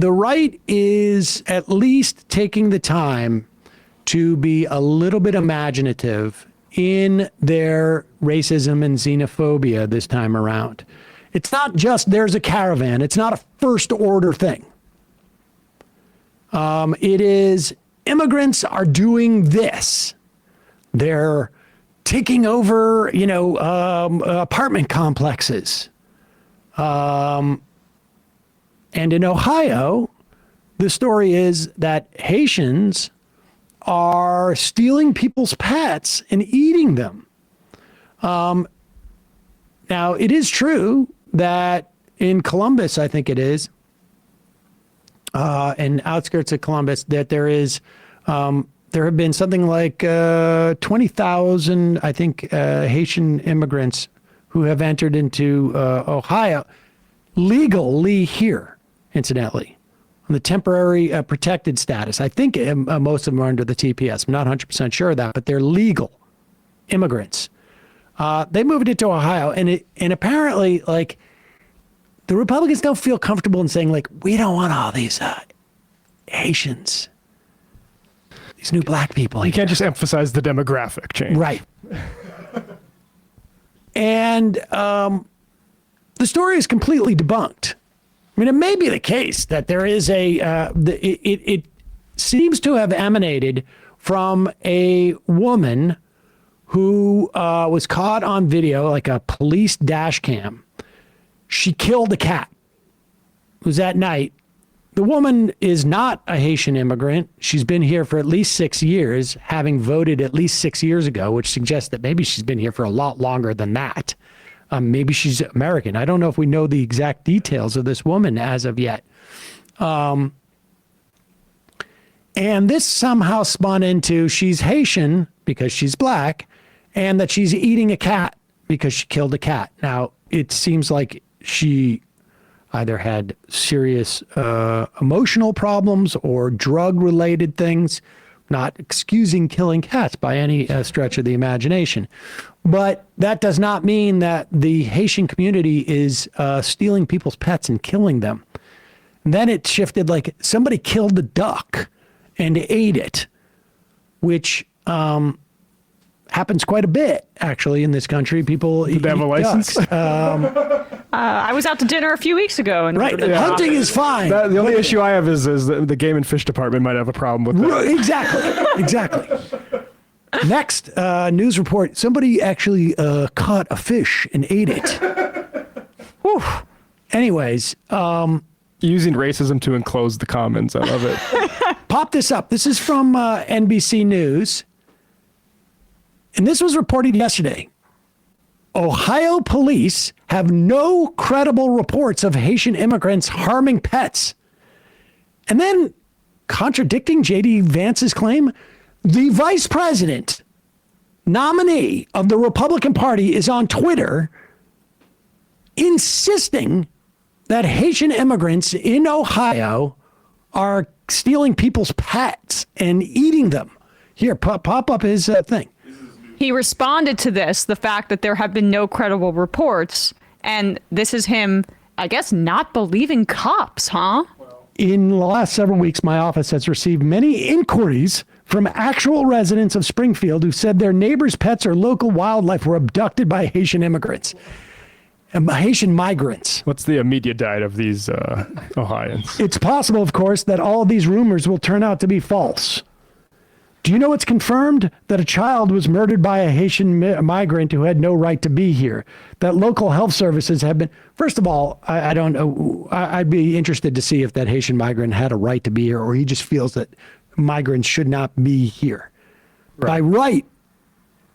the right is at least taking the time to be a little bit imaginative in their racism and xenophobia this time around. It's not just there's a caravan. It's not a first order thing. It is immigrants are doing this. They're taking over, apartment complexes. And in Ohio, the story is that Haitians are stealing people's pets and eating them. Now, it is true that in Columbus, I think it is, in outskirts of Columbus, that there have been something like 20,000, I think, Haitian immigrants who have entered into Ohio legally here, incidentally, on the temporary protected status. I think most of them are under the TPS. I'm not 100% sure of that, but they're legal immigrants. They moved into Ohio, and apparently, like, the Republicans don't feel comfortable in saying, like, we don't want all these Haitians, these new black people. You can't just emphasize the demographic change. Right. And the story is completely debunked. I mean, it may be the case that there is it seems to have emanated from a woman who was caught on video, like a police dash cam. She killed a cat. It was at night. The woman is not a Haitian immigrant. She's been here for at least 6 years, having voted at least 6 years ago, which suggests that maybe she's been here for a lot longer than that. Maybe she's American. I don't know if we know the exact details of this woman as of yet. And this somehow spun into she's Haitian because she's black, and that she's eating a cat because she killed a cat. Now, it seems like she either had serious emotional problems or drug-related things, not excusing killing cats by any stretch of the imagination. But that does not mean that the Haitian community is stealing people's pets and killing them. And then it shifted, like somebody killed a duck and ate it, which happens quite a bit, actually, in this country. People eat they have a license? I was out to dinner a few weeks ago. And right. Hunting is fine. The only issue I have is the Game and Fish Department might have a problem with that. Exactly. Next news report. Somebody actually caught a fish and ate it. Whew. Anyways. Using racism to enclose the comments. I love it. Pop this up. This is from NBC News. And this was reported yesterday. Ohio police have no credible reports of Haitian immigrants harming pets. And then, contradicting J.D. Vance's claim, the vice president nominee of the Republican Party is on Twitter insisting that Haitian immigrants in Ohio are stealing people's pets and eating them. Here, pop up his thing. He responded to this, the fact that there have been no credible reports, and this is him, I guess, not believing cops, huh? In the last several weeks, my office has received many inquiries from actual residents of Springfield who said their neighbors' pets or local wildlife were abducted by Haitian immigrants. Haitian migrants. What's the immediate diet of these Ohioans? It's possible, of course, that all of these rumors will turn out to be false. Do you know it's confirmed that a child was murdered by a Haitian migrant who had no right to be here? That local health services have been... First of all, I don't know. I'd be interested to see if that Haitian migrant had a right to be here, or he just feels that migrants should not be here. Right. By right,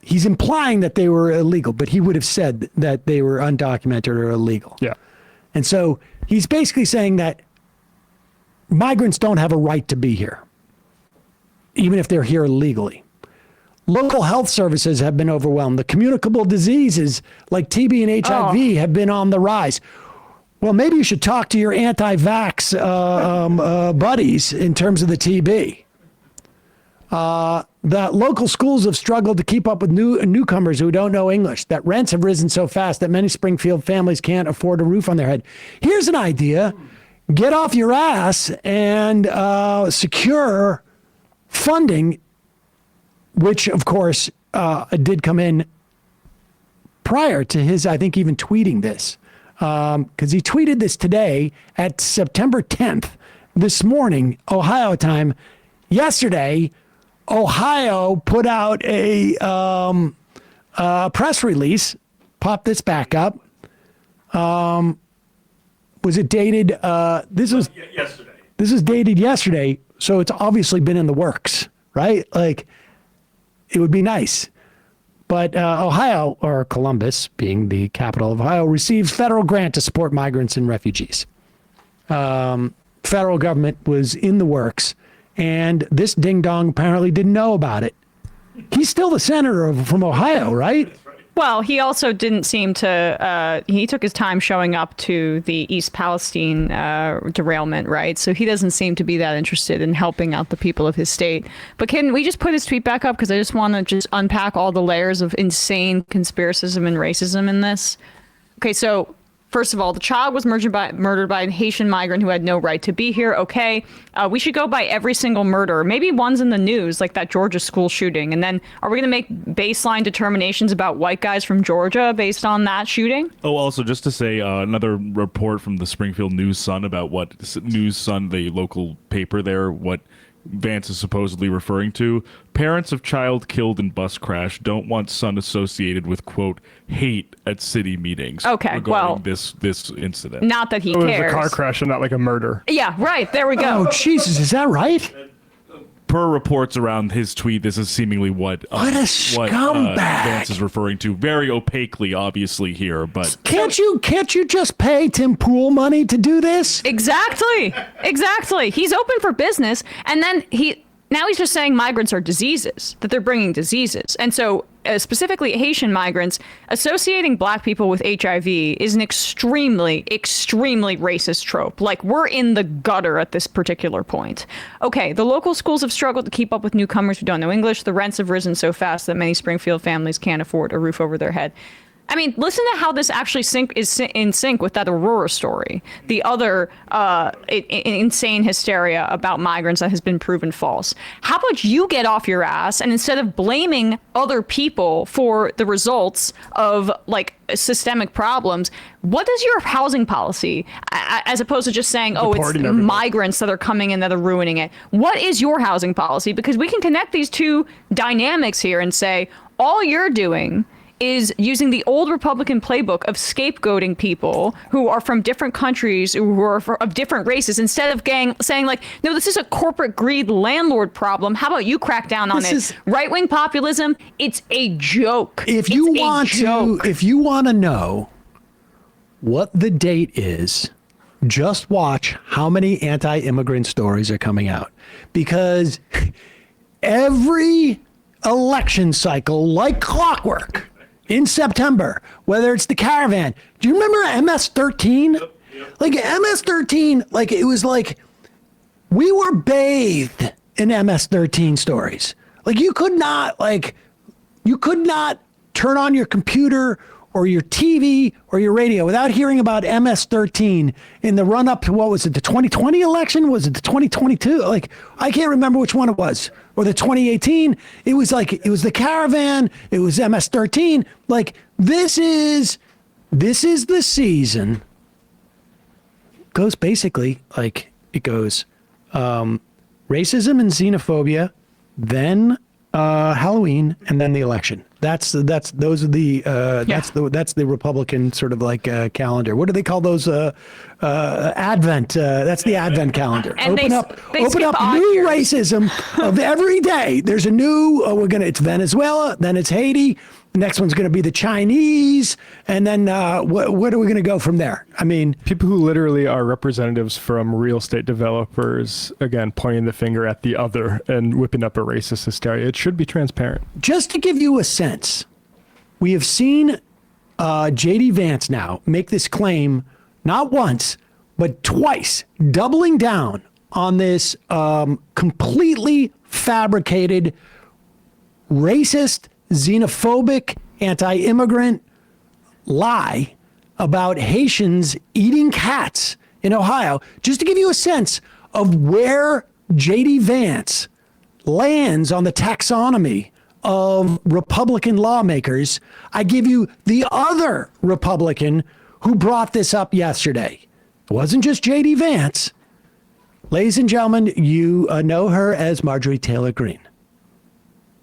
he's implying that they were illegal, but he would have said that they were undocumented or illegal. Yeah. And so he's basically saying that migrants don't have a right to be here, even if they're here illegally. Local health services have been overwhelmed. The communicable diseases like TB and HIV have been on the rise. Well, maybe you should talk to your anti-vax buddies in terms of the TB. That local schools have struggled to keep up with newcomers who don't know English. That rents have risen so fast that many Springfield families can't afford a roof on their head. Here's an idea. get off your ass and secure funding, which, of course, did come in prior to his, I think, even tweeting this. Because he tweeted this today at September 10th, this morning, Ohio time. Yesterday, Ohio put out a press release. Pop this back up. Was it dated? This was yesterday. This is dated yesterday, so it's obviously been in the works, right? Like, it would be nice. But Ohio, or Columbus, being the capital of Ohio, receives federal grant to support migrants and refugees. Federal government was in the works, and this ding-dong apparently didn't know about it. He's still the senator from Ohio, right? Well, he also didn't seem to, he took his time showing up to the East Palestine derailment, right? So he doesn't seem to be that interested in helping out the people of his state. But can we just put his tweet back up? Because I just want to just unpack all the layers of insane conspiracism and racism in this. Okay, so first of all, the child was murdered by a Haitian migrant who had no right to be here. Okay, we should go by every single murder. Maybe one's in the news, like that Georgia school shooting. And then are we going to make baseline determinations about white guys from Georgia based on that shooting? Oh, also, just to say, another report from the Springfield News Sun about what News Sun, the local paper there, what Vance is supposedly referring to. Parents of child killed in bus crash don't want son associated with, quote, hate at city meetings. Okay, well, this incident. Not that he It was cares. a car crash and not like a murder. Yeah, right. There we go. Oh, Jesus, is that right? Per reports around his tweet, this is seemingly what a scumbag. Vance is referring to. Very opaquely, obviously, here, but Can't you just pay Tim Pool money to do this? Exactly. He's open for business, and then now he's just saying migrants are diseases, that they're bringing diseases. And so specifically Haitian migrants, associating black people with HIV is an extremely, extremely racist trope. Like, we're in the gutter at this particular point. Okay, the local schools have struggled to keep up with newcomers who don't know English. The rents have risen so fast that many Springfield families can't afford a roof over their head. I mean, listen to how this actually is in sync with that Aurora story, the other insane hysteria about migrants that has been proven false. How about you get off your ass and instead of blaming other people for the results of like systemic problems, what is your housing policy? As opposed to just saying, oh, it's migrants that are coming in that are ruining it. What is your housing policy? Because we can connect these two dynamics here and say, all you're doing is using the old Republican playbook of scapegoating people who are from different countries, who are of different races, instead of saying like, no, this is a corporate greed landlord problem. How about you crack down on it? Right-wing populism, it's a joke. If you want to know what the date is, just watch how many anti-immigrant stories are coming out. Because every election cycle, like clockwork, in September, whether it's the caravan. Do you remember MS-13? Yep. Like MS-13, like it was like we were bathed in MS-13 stories. Like you could not turn on your computer or your TV or your radio without hearing about MS-13 in the run up to, what was it, the 2020 election? Was it the 2022? Like, I can't remember which one it was. Or the 2018. It was like, it was the caravan. It was MS-13. Like, this is the season. Goes basically like, it goes racism and xenophobia, then Halloween, and then the election. That's the Republican sort of like calendar. What do they call those? Advent. That's the Advent calendar. And open up new racism of every day. There's a new. It's Venezuela. Then it's Haiti. The next one's going to be the Chinese, and then what are we going to go from there? I mean, people who literally are representatives from real estate developers, again, pointing the finger at the other and whipping up a racist hysteria. It should be transparent. Just to give you a sense, we have seen J.D. Vance now make this claim not once, but twice, doubling down on this completely fabricated, racist, xenophobic, anti-immigrant lie about Haitians eating cats in Ohio, just to give you a sense of where J.D. Vance lands on the taxonomy of Republican lawmakers. I give you the other Republican who brought this up yesterday. It wasn't just J.D. Vance. Ladies and gentlemen, you know her as Marjorie Taylor Greene.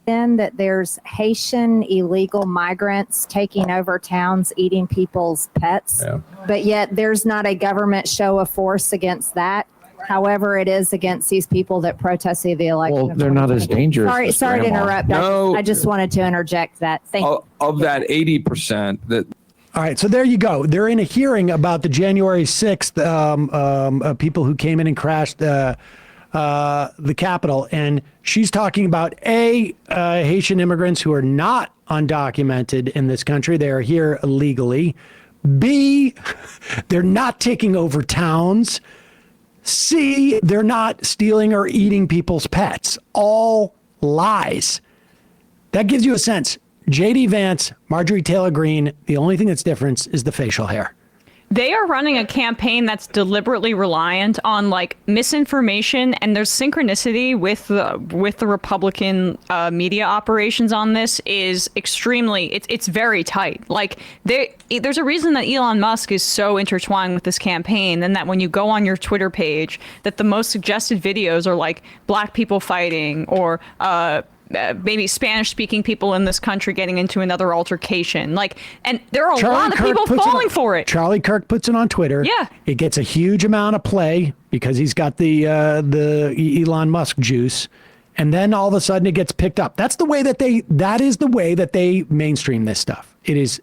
That there's Haitian illegal migrants taking over towns, eating people's pets, but yet there's not a government show of force against that. However, it is against these people that protested the election. Well, they're not as dangerous. Sorry to interrupt. No. I just wanted to interject that. Thank you. Of that 80%, that All right, so there you go. They're in a hearing about the January 6th people who came in and crashed the Capitol, and she's talking about Haitian immigrants who are not undocumented in this country. They are here illegally. B, they're not taking over towns. C, they're not stealing or eating people's pets. All lies. That gives you a sense. J.D. Vance, Marjorie Taylor Greene, the only thing that's different is the facial hair. They are running a campaign that's deliberately reliant on like misinformation, and there's synchronicity with the Republican media operations on this is extremely. It's very tight. Like there's a reason that Elon Musk is so intertwined with this campaign, and that when you go on your Twitter page, that the most suggested videos are like black people fighting or maybe Spanish-speaking people in this country getting into another altercation. Like, and there are a lot of people falling for it. Charlie Kirk puts it on Twitter. Yeah. It gets a huge amount of play because he's got the Elon Musk juice. And then all of a sudden it gets picked up. That is the way that they mainstream this stuff. It's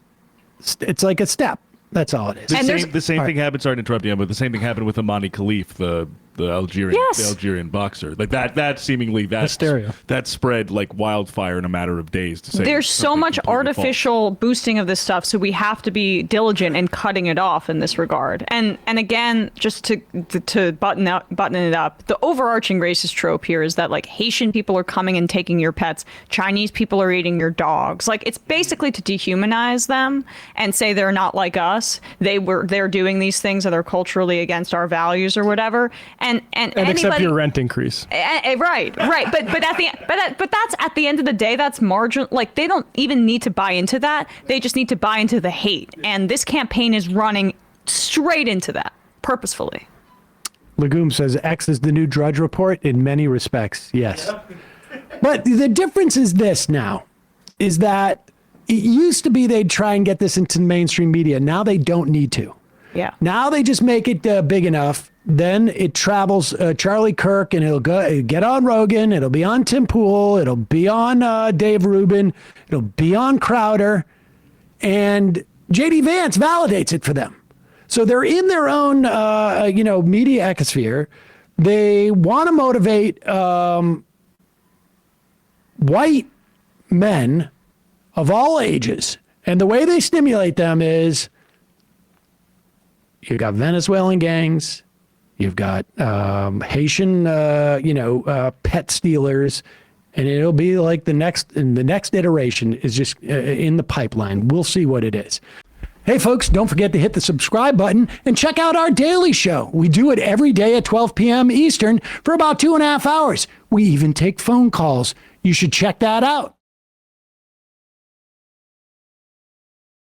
like a step. That's all it is. The same thing happened. Sorry to interrupt you, but the same thing happened with Amani Khalif, the Algerian boxer. Like that seemingly hysteria that spread like wildfire in a matter of days. To say there's so much artificial boosting of this stuff, so we have to be diligent in cutting it off in this regard. And again, just to button it up, the overarching racist trope here is that like Haitian people are coming and taking your pets, Chinese people are eating your dogs. Like it's basically to dehumanize them and say they're not like us. They're doing these things that are culturally against our values or whatever. And except your rent increase. Right. But that's at the end of the day, that's marginal. Like they don't even need to buy into that. They just need to buy into the hate. And this campaign is running straight into that purposefully. Legume says X is the new Drudge Report in many respects. Yes. But the difference is this now, is that it used to be they'd try and get this into mainstream media. Now they don't need to. Yeah. Now they just make it big enough. Then it travels Charlie Kirk, and it'll get on Rogan. It'll be on Tim Pool. It'll be on Dave Rubin. It'll be on Crowder. And J.D. Vance validates it for them. So they're in their own, media ecosphere. They want to motivate white men of all ages. And the way they stimulate them is you've got Venezuelan gangs. You've got Haitian, pet stealers, and it'll be like the next iteration is just in the pipeline. We'll see what it is. Hey, folks, don't forget to hit the subscribe button and check out our daily show. We do it every day at 12 p.m. Eastern for about 2.5 hours. We even take phone calls. You should check that out.